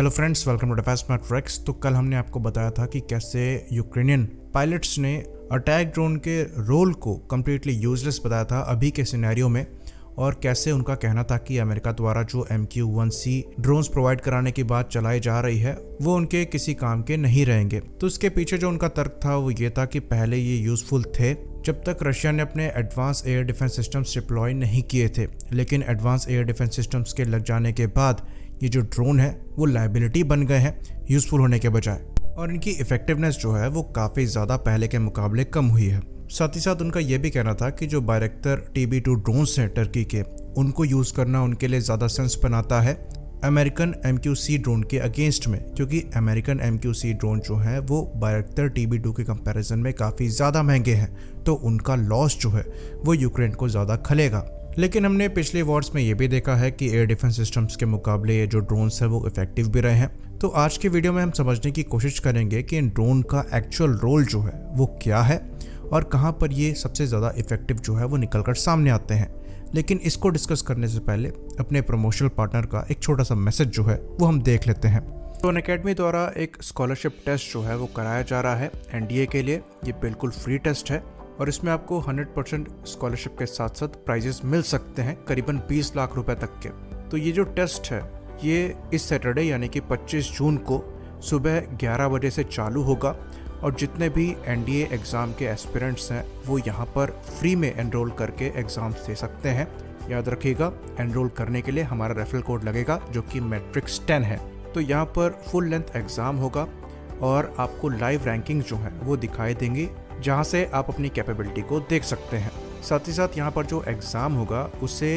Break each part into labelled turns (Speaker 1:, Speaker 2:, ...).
Speaker 1: Hello friends, welcome to defence mat tracks. तो कल हमने आपको बताया था कि कैसे यूक्रेनियन पायलट्स ने अटैक ड्रोन के रोल को कम्प्लीटली यूजलेस बताया था अभी के सिनेरियो में, और कैसे उनका कहना था कि अमेरिका द्वारा जो MQ-1C ड्रोन्स प्रोवाइड कराने की बात चलाई जा रही है वो उनके किसी काम के नहीं रहेंगे। तो उसके पीछे जो उनका तर्क था वो ये था कि पहले ये यूजफुल थे जब तक रशिया ने अपने advance air defence systems deploy नहीं किए थे, लेकिन एडवांस एयर डिफेंस सिस्टम्स के लग जाने के बाद ये जो ड्रोन है वो लायबिलिटी बन गए हैं यूजफुल होने के बजाय, और इनकी इफेक्टिवनेस जो है वो काफ़ी ज़्यादा पहले के मुकाबले कम हुई है। साथ ही साथ उनका ये भी कहना था कि जो बायरेक्टर TB2 ड्रोन्स हैं टर्की के, उनको यूज़ करना उनके लिए ज़्यादा सेंस बनाता है अमेरिकन MQ-C ड्रोन के अगेंस्ट में, क्योंकि अमेरिकन MQ-C ड्रोन जो है वो बायरेक्टर TB2 के कंपैरिजन में काफ़ी ज़्यादा महंगे हैं, तो उनका लॉस जो है वो यूक्रेन को ज़्यादा खलेगा। लेकिन हमने पिछले वॉर्स में ये भी देखा है कि एयर डिफेंस सिस्टम्स के मुकाबले ये जो ड्रोन्स है वो इफेक्टिव भी रहे हैं। तो आज के वीडियो में हम समझने की कोशिश करेंगे कि इन ड्रोन का एक्चुअल रोल जो है वो क्या है और कहाँ पर ये सबसे ज़्यादा इफेक्टिव जो है वो निकल कर सामने आते हैं। लेकिन इसको डिस्कस करने से पहले अपने प्रमोशनल पार्टनर का एक छोटा सा मैसेज जो है वो हम देख लेते हैं। तो अनअकैडमी द्वारा एक स्कॉलरशिप टेस्ट जो है वो कराया जा रहा है NDA के लिए। ये बिल्कुल फ्री टेस्ट है और इसमें आपको 100% स्कॉलरशिप के साथ साथ प्राइजेस मिल सकते हैं करीबन 20 लाख रुपए तक के। तो ये जो टेस्ट है ये इस सैटरडे यानी कि 25 जून को सुबह 11 बजे से चालू होगा, और जितने भी NDA एग्ज़ाम के एस्पिरेंट्स हैं वो यहाँ पर फ्री में एनरोल करके एग्ज़ाम्स दे सकते हैं। याद रखिएगा, एनरोल करने के लिए हमारा रेफरल कोड लगेगा जो कि मैट्रिक्स 10 है। तो यहाँ पर फुल लेंथ एग्ज़ाम होगा और आपको लाइव रैंकिंग जो है वो दिखाई देंगी, जहाँ से आप अपनी कैपेबिलिटी को देख सकते हैं। साथ ही साथ यहाँ पर जो एग्ज़ाम होगा उसे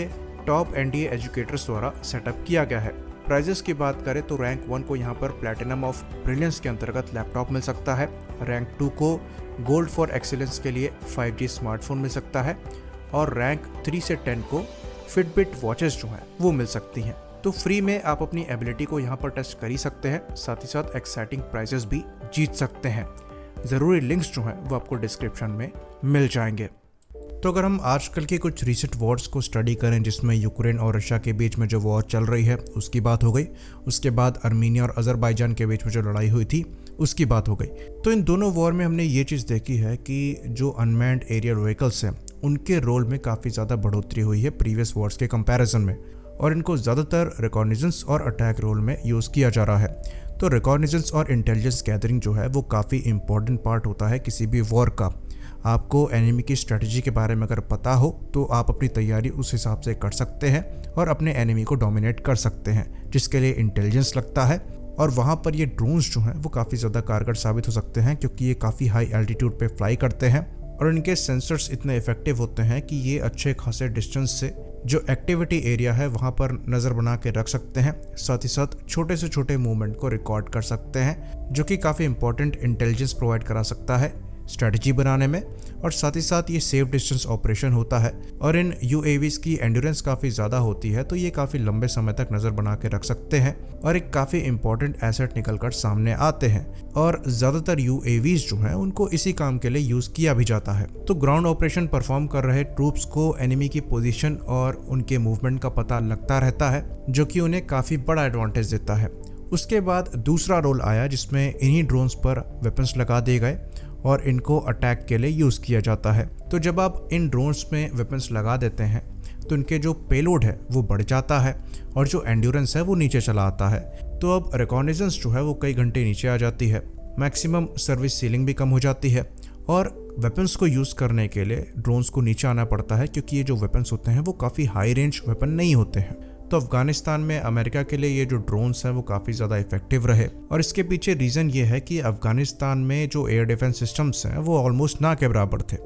Speaker 1: टॉप NDA एजुकेटर्स द्वारा सेटअप किया गया है। प्राइजेस की बात करें तो रैंक 1 को यहाँ पर प्लैटिनम ऑफ ब्रिलियंस के अंतर्गत लैपटॉप मिल सकता है, रैंक 2 को गोल्ड फॉर एक्सीलेंस के लिए 5G स्मार्टफोन मिल सकता है, और रैंक 3 से 10 को फिटबिट वॉचेस जो हैं वो मिल सकती हैं। तो फ्री में आप अपनी एबिलिटी को यहाँ पर टेस्ट कर ही सकते हैं, साथ ही साथ एक्साइटिंग प्राइजेस भी जीत सकते हैं। ज़रूरी लिंक्स जो हैं वो आपको डिस्क्रिप्शन में मिल जाएंगे। तो अगर हम आजकल के कुछ रीसेंट वॉर्स को स्टडी करें जिसमें यूक्रेन और रशिया के बीच में जो वॉर चल रही है उसकी बात हो गई, उसके बाद अर्मीनिया और अजरबैजान के बीच में जो लड़ाई हुई थी उसकी बात हो गई। तो इन दोनों वॉर में हमने ये चीज़ देखी है कि जो अनमैन्ड एरियल व्हीकल्स हैं उनके रोल में काफ़ी ज़्यादा बढ़ोतरी हुई है प्रीवियस वॉर्स के कंपैरिजन में, और इनको ज़्यादातर रिकॉग्निजेंस और अटैक रोल में यूज़ किया जा रहा है। तो रिकॉग्निजेंस और इंटेलिजेंस गैदरिंग जो है वो काफ़ी इंपॉर्टेंट पार्ट होता है किसी भी वॉर का। आपको एनिमी की स्ट्रेटजी के बारे में अगर पता हो तो आप अपनी तैयारी उस हिसाब से कर सकते हैं और अपने एनिमी को डोमिनेट कर सकते हैं, जिसके लिए इंटेलिजेंस लगता है। और वहाँ पर ये ड्रोन्स जो हैं वो काफ़ी ज़्यादा कारगर साबित हो सकते हैं, क्योंकि ये काफ़ी हाई एल्टीट्यूड पे फ्लाई करते हैं और इनके सेंसर्स इतने इफेक्टिव होते हैं कि ये अच्छे खासे डिस्टेंस से जो एक्टिविटी एरिया है वहाँ पर नज़र बना के रख सकते हैं। साथ ही साथ छोटे से छोटे मूवमेंट को रिकॉर्ड कर सकते हैं, जो कि काफ़ी इंपॉर्टेंट इंटेलिजेंस प्रोवाइड करा सकता है स्ट्रैटेजी बनाने में। और साथ ही साथ ये सेफ डिस्टेंस ऑपरेशन होता है, और इन UAVs की एंड्योरेंस काफ़ी ज़्यादा होती है, तो ये काफ़ी लंबे समय तक नज़र बना के रख सकते हैं और एक काफ़ी इंपॉर्टेंट एसेट निकल कर सामने आते हैं। और ज़्यादातर UAVs जो हैं उनको इसी काम के लिए यूज़ किया भी जाता है। तो ग्राउंड ऑपरेशन परफॉर्म कर रहे ट्रूप्स को एनिमी की पोजीशन और उनके मूवमेंट का पता लगता रहता है, जो कि उन्हें काफ़ी बड़ा एडवांटेज देता है। उसके बाद दूसरा रोल आया जिसमें इन्हीं ड्रोन्स पर वेपन्स लगा दिए गए और इनको अटैक के लिए यूज़ किया जाता है। तो जब आप इन ड्रोन्स में वेपन्स लगा देते हैं तो इनके जो पेलोड है वो बढ़ जाता है और जो एंड्योरेंस है वो नीचे चला आता है। तो अब रिकॉग्निजेंस जो है वो कई घंटे नीचे आ जाती है, मैक्सिमम सर्विस सीलिंग भी कम हो जाती है, और वेपन्स को यूज़ करने के लिए ड्रोन्स को नीचे आना पड़ता है, क्योंकि ये जो वेपन्स होते हैं वो काफ़ी हाई रेंज वेपन नहीं होते हैं। तो अफगानिस्तान में अमेरिका के लिए ये जो ड्रोन्स हैं वो काफ़ी ज़्यादा इफेक्टिव रहे, और इसके पीछे रीज़न ये है कि अफगानिस्तान में जो एयर डिफेंस सिस्टम्स हैं वो ऑलमोस्ट ना के बराबर थे,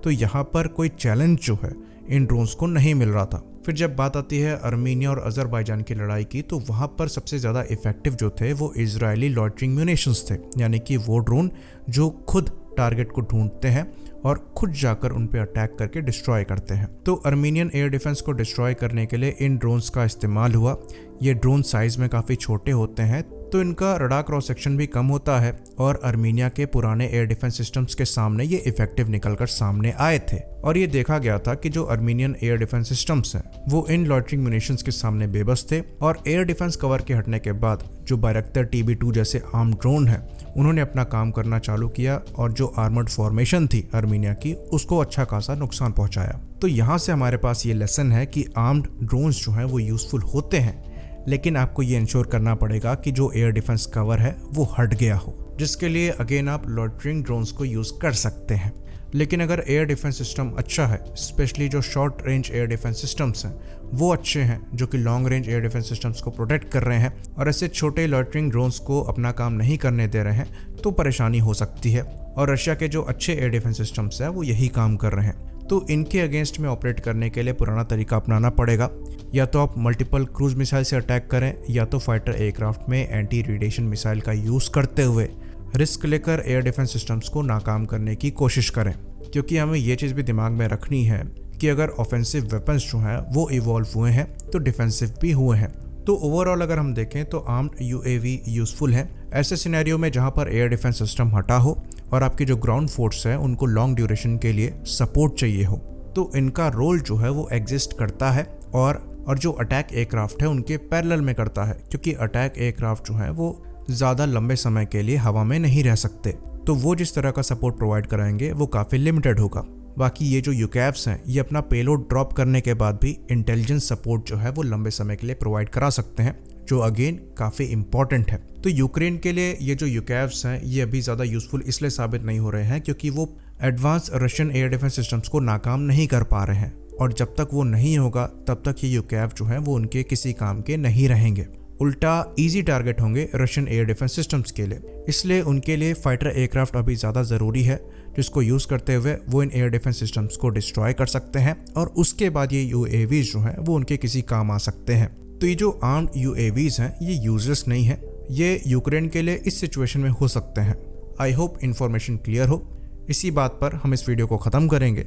Speaker 1: तो यहाँ पर कोई चैलेंज जो है इन ड्रोन्स को नहीं मिल रहा था। फिर जब बात आती है अर्मीनिया और अजरबैजान की लड़ाई की, तो वहाँ पर सबसे ज़्यादा इफेक्टिव जो थे वो इजरायली लॉइटरिंग म्यूनिशंस थे, यानी कि वो ड्रोन जो खुद टारगेट को ढूंढते हैं और खुद जाकर उन पे अटैक करके डिस्ट्रॉय करते हैं। तो अर्मीनियन एयर डिफेंस को डिस्ट्रॉय करने के लिए इन ड्रोन्स का इस्तेमाल हुआ। ये ड्रोन साइज में काफ़ी छोटे होते हैं, तो इनका रडार क्रॉस सेक्शन भी कम होता है और अर्मीनिया के पुराने एयर डिफेंस सिस्टम्स के सामने ये इफेक्टिव निकलकर सामने आए थे। और ये देखा गया था कि जो अर्मीनियन एयर डिफेंस सिस्टम्स हैं वो इन लॉइटरिंग म्यूनिशंस के सामने बेबस थे। और एयर डिफेंस कवर के हटने के बाद जो बायरक्टर TB2 जैसे आर्म ड्रोन है उन्होंने अपना काम करना चालू किया और जो आर्मर्ड फॉर्मेशन थी अर्मीनिया की उसको अच्छा खासा नुकसान पहुंचाया। तो यहाँ से हमारे पास ये लेसन है कि आर्म्ड ड्रोन्स जो हैं वो यूजफुल होते हैं, लेकिन आपको ये इंश्योर करना पड़ेगा कि जो एयर डिफेंस कवर है वो हट गया हो, जिसके लिए अगेन आप लॉइटरिंग ड्रोन्स को यूज़ कर सकते हैं। लेकिन अगर एयर डिफेंस सिस्टम अच्छा है, स्पेशली जो short range air defence systems हैं वो अच्छे हैं जो कि long range air defence systems को प्रोटेक्ट कर रहे हैं और ऐसे छोटे लॉइटरिंग ड्रोन्स को अपना काम नहीं करने दे रहे हैं, तो परेशानी हो सकती है। और रशिया के जो अच्छे एयर डिफेंस सिस्टम्स हैं वो यही काम कर रहे हैं। तो इनके अगेंस्ट में ऑपरेट करने के लिए पुराना तरीका अपनाना पड़ेगा। या तो आप मल्टीपल क्रूज मिसाइल से अटैक करें या तो फाइटर एयरक्राफ्ट में एंटी रेडिएशन मिसाइल का यूज़ करते हुए रिस्क लेकर एयर डिफेंस सिस्टम्स को नाकाम करने की कोशिश करें। क्योंकि हमें ये चीज़ भी दिमाग में रखनी है कि अगर ऑफेंसिव वेपन्स जो हैं वो इवॉल्व हुए हैं तो डिफेंसिव भी हुए हैं। तो ओवरऑल अगर हम देखें तो आर्म्ड UAV यूज़फुल है ऐसे सिनेरियो में जहां पर एयर डिफेंस सिस्टम हटा हो और आपकी जो ग्राउंड फोर्स है उनको लॉन्ग ड्यूरेशन के लिए सपोर्ट चाहिए हो, तो इनका रोल जो है वो एग्जिस्ट करता है। और जो अटैक एयरक्राफ्ट है उनके पैरेलल में करता है, क्योंकि अटैक एयरक्राफ्ट जो है वो ज़्यादा लंबे समय के लिए हवा में नहीं रह सकते, तो वो जिस तरह का सपोर्ट प्रोवाइड कराएंगे वो काफ़ी लिमिटेड होगा। बाकी ये जो UCAVs हैं ये अपना पेलोड ड्रॉप करने के बाद भी इंटेलिजेंस सपोर्ट जो है वो लंबे समय के लिए प्रोवाइड करा सकते हैं, जो अगेन काफ़ी इंपॉर्टेंट है। तो यूक्रेन के लिए ये जो UCAVs हैं ये अभी ज़्यादा यूजफुल इसलिए साबित नहीं हो रहे हैं क्योंकि वो advance Russian air defence systems को नाकाम नहीं कर पा रहे हैं, और जब तक वो नहीं होगा तब तक ये UCAV जो है वो उनके किसी काम के नहीं रहेंगे, उल्टा इजी टारगेट होंगे रशियन एयर डिफेंस सिस्टम्स के लिए। इसलिए उनके लिए फाइटर एयरक्राफ्ट अभी ज़्यादा ज़रूरी है, जिसको यूज़ करते हुए वो इन एयर डिफेंस सिस्टम्स को डिस्ट्रॉय कर सकते हैं और उसके बाद ये UAVs जो हैं वो उनके किसी काम आ सकते हैं। तो ये जो आर्म्ड UAVs हैं ये यूजलेस नहीं है, ये यूक्रेन के लिए इस सिचुएशन में हो सकते हैं। आई होप इन्फॉर्मेशन क्लियर हो। इसी बात पर हम इस वीडियो को ख़त्म करेंगे।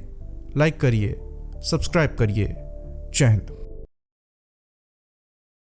Speaker 1: लाइक करिए, सब्सक्राइब करिए। जय हिंद।